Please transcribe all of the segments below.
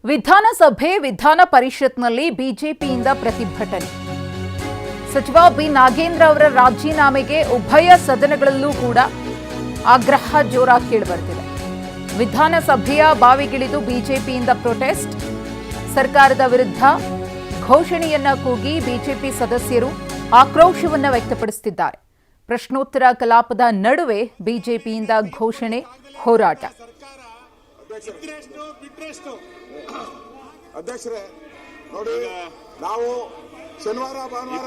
ವಿಧಾನಸಭೆ ವಿಧಾನ ಪರಿಷತ್ನಲ್ಲಿ ಬಿಜೆಪಿಯಿಂದ ಪ್ರತಿಭಟನೆ. ಸಚಿವ ಬಿ ನಾಗೇಂದ್ರ ಅವರ ರಾಜೀನಾಮೆಗೆ ಉಭಯ ಸದನಗಳಲ್ಲೂ ಕೂಡ ಆಗ್ರಹ ಜೋರಾಗಿ ಕೇಳಿಬರ್ತಿದೆ. ವಿಧಾನಸಭೆಯ ಬಾವಿಗಿಳಿದು ಬಿಜೆಪಿಯಿಂದ ಪ್ರೊಟೆಸ್ಟ್. ಸರ್ಕಾರದ ವಿರುದ್ಧ ಘೋಷಣೆಯನ್ನ ಕೂಗಿ ಬಿಜೆಪಿ ಸದಸ್ಯರು ಆಕ್ರೋಶವನ್ನ ವ್ಯಕ್ತಪಡಿಸುತ್ತಿದ್ದಾರೆ. ಪ್ರಶ್ನೋತ್ತರ ಕಲಾಪದ ನಡುವೆ ಬಿಜೆಪಿಯಿಂದ ಘೋಷಣೆ, ಹೋರಾಟ. ಅಧ್ಯಕ್ಷರೇ ನೋಡಿ, ನಾವು ಶನಿವಾರ ಭಾನುವಾರ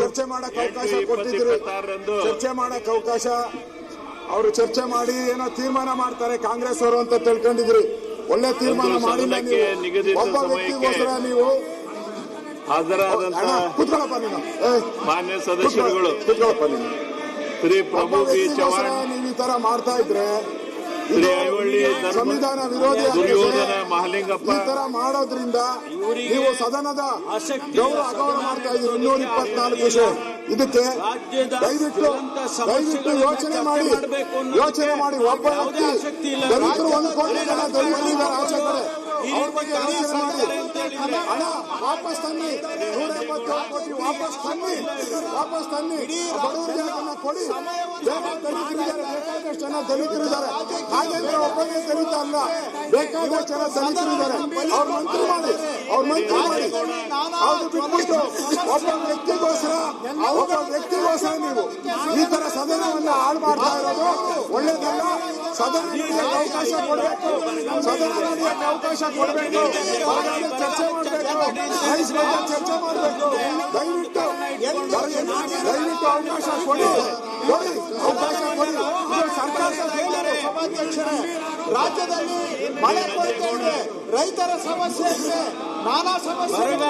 ಚರ್ಚೆ ಮಾಡಕ್ ಅವಕಾಶ ಕೊಟ್ಟಿದ್ರು. ಚರ್ಚೆ ಮಾಡಕ್ ಅವಕಾಶ, ಅವರು ಚರ್ಚೆ ಮಾಡಿ ಏನೋ ತೀರ್ಮಾನ ಮಾಡ್ತಾರೆ ಕಾಂಗ್ರೆಸ್ ಅವರು ಅಂತ ತಿಳ್ಕೊಂಡಿದ್ರಿ. ಒಳ್ಳೆ ತೀರ್ಮಾನ ಮಾಡಿಲ್ಲ. ಒಬ್ಬ ವ್ಯಕ್ತಿಗೋಸ್ಕರ ನೀವು ಕುತ್ಕೊಳ್ಳಪ್ಪ ನೀನು, ಮಾನ್ಯ ಸದಸ್ಯರುಗಳು, ಕುತ್ಕೊಳ್ಳಪ್ಪ ನೀನು. ಶ್ರೀ ಪ್ರಭು ಬಿ ಚವ್ಹಾಣ್, ನೀವು ಈ ತರ ಮಾಡ್ತಾ ಇದ್ರೆ ಶ್ರೀ ಐವಳ್ಳಿ ಸಂವಿಧಾನ ವಿರೋಧಿ. ದುರ್ಯೋಧನ ಮಹಾಲಿಂಗಪ್ಪ ಈ ತರ ಮಾಡೋದ್ರಿಂದ ನೀವು ಸದನದ ಅಗೌರವ ಮಾಡ್ತಾ ಇದ್ದೀರಿ. 224 ವಿಷಯ. ಇದಕ್ಕೆ ದಯವಿಟ್ಟು ಯೋಚನೆ ಮಾಡಿ ಒಬ್ಬ ವ್ಯಕ್ತಿ ದಲಿತರು 1 ಕೋಟಿ ಜನ ದಲಿತರಿದ್ದಾರೆ ಆಚೆ ಕಡೆ. ಅವ್ರ ಬಗ್ಗೆ ಯೋಚನೆ ಮಾಡಿ. ಹಣ ವಾಪಸ್ ತನ್ನಿ, 177 ಕೋಟಿ ವಾಪಸ್ ತನ್ನಿ. ಬಡವರಿಗೆ ಅದನ್ನ ಕೊಡಿ. ಬೇರೆ ದಲಿತರಿದ್ದಾರೆ, ಬೇಕಾದಷ್ಟು ಜನ ದಲಿತರಿದ್ದಾರೆ. ಹಾಗೆಂದ್ರೆ ಒಬ್ಬನೇ ದಲಿತ ಅಲ್ಲ, ಬೇಕಾದಷ್ಟು ಜನ ದಲಿತರಿದ್ದಾರೆ. ಅವ್ರ ಮಂತ್ರಿ ಮಾಡಿ. ಅವ್ರು ಬಿಟ್ಬಿಟ್ಟು ಒಬ್ಬ ವ್ಯಕ್ತಿಗೋಸ್ಕರ ನೀವು ಈ ತರ ಸದನವನ್ನ ಹಾಳು ಮಾಡ್ತಾ ಇರೋದು ಒಳ್ಳೇದಲ್ಲ. ಸದನ ನಡೆಯಕ್ಕೆ ಅವಕಾಶ ಕೊಡಬೇಕು. ಚರ್ಚೆ ಮಾಡಬೇಕು. ದಯವಿಟ್ಟು ಅವಕಾಶ ಕೊಡಿ. ಸಭಾಧ್ಯಕ್ಷರೇ, ರಾಜ್ಯದಲ್ಲಿ ಮಳೆ ಕೊರತೆ ಇದೆ, ರೈತರ ಸಮಸ್ಯೆ ಇದೆ, ನಾನಾ ಸಮಸ್ಯೆ ಇದೆ.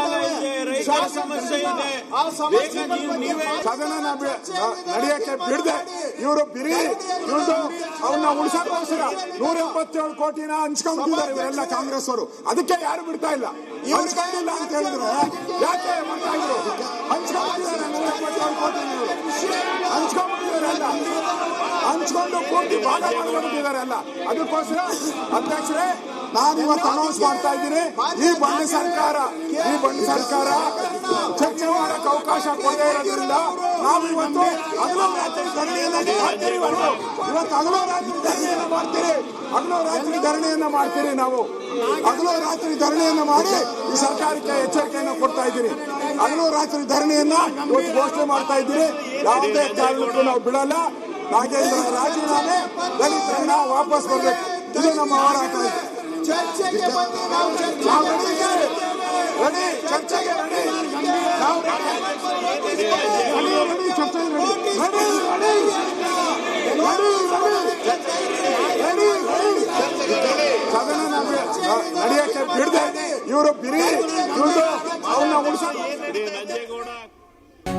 ಆ ಸಮಸ್ಯೆ ಸದನ ನಡೆಯಕ್ಕೆ ಬಿಡದೆ ಇವರು ಇವ್ರದ್ದು ಅವನ್ನ ಉಳಿಸೋಕೋಸ್ಕರ 177 ಕೋಟಿನ ಹಂಚ್ಕೊಂಡ್ಬಿಟ್ಟಿದ್ದಾರೆ ಇವರೆಲ್ಲ ಕಾಂಗ್ರೆಸ್ ಅವರು. ಅದಕ್ಕೆ ಯಾರು ಬಿಡ್ತಾ ಇಲ್ಲ. ಹಂಚ್ಕೊಂಡಿಲ್ಲ ಅಂತ ಹೇಳಿದ್ರೆ ಯಾಕೆ ಮಾಡ್ತಾಯಿದ್ರು? ಹಂಚ್ಕೊಂಡ್ಬಿಟ್ಟಿದ್ದಾರೆ 177 ಕೋಟಿ. ಹಂಚ್ಕೊಂಡು ಪೂರ್ತಿ ಭಾಗ ಮಾಡ್ಕೊಂಡಿದ್ದಾರೆ ಅಲ್ಲ. ಅದಕ್ಕೋಸ್ಕರ ಅಧ್ಯಕ್ಷರೇ, ನಾನಿವತ್ತು ಅನೌನ್ಸ್ ಮಾಡ್ತಾ ಇದ್ದೀನಿ, ಈ ಬಂಡ ಸರ್ಕಾರ ಚರ್ಚೆ ಮಾಡಕ್ಕೆ ಅವಕಾಶ ಕೊಡದೇ ಇರೋದ್ರಿಂದ ನಾವು ಇವತ್ತು ಹಗಲು ರಾತ್ರಿ ಧರಣಿಯನ್ನ ಮಾಡ್ತೀರಿ. ಇವತ್ತು ಹಗಲು ರಾತ್ರಿ ಧರಣಿಯನ್ನ ಮಾಡ್ತೀರಿ. ನಾವು ಹಗಲು ರಾತ್ರಿ ಧರಣಿಯನ್ನ ಮಾಡಿ ಈ ಸರ್ಕಾರಕ್ಕೆ ಎಚ್ಚರಿಕೆಯನ್ನು ಕೊಡ್ತಾ ಇದ್ದೀರಿ. ಹಗಲು ರಾತ್ರಿ ಧರಣಿಯನ್ನ ಇವತ್ತು ಘೋಷಣೆ ಮಾಡ್ತಾ ಇದ್ದೀರಿ. ಯಾವುದೇ ಕಾರಣಕ್ಕೂ ನಾವು ಬಿಡಲ್ಲ. ನಾಗೇಂದ್ರ ರಾಜೀನಾಮೆ, ದಲಿತರನ್ನ ವಾಪಸ್ ಬರಬೇಕು. ಇದು ನಮ್ಮ ಹೋರಾಟ. ಚರ್ಚೆಗೆ ಬಂದು ನಾವು ಚರ್ಚೆಗೆ ಸದನ ನಡೆಯಕ್ಕೆ ಬಿಡದೆ ಇವರು ಇವ್ರದ್ದು ಅವನ್ನ ಉಳಿಸ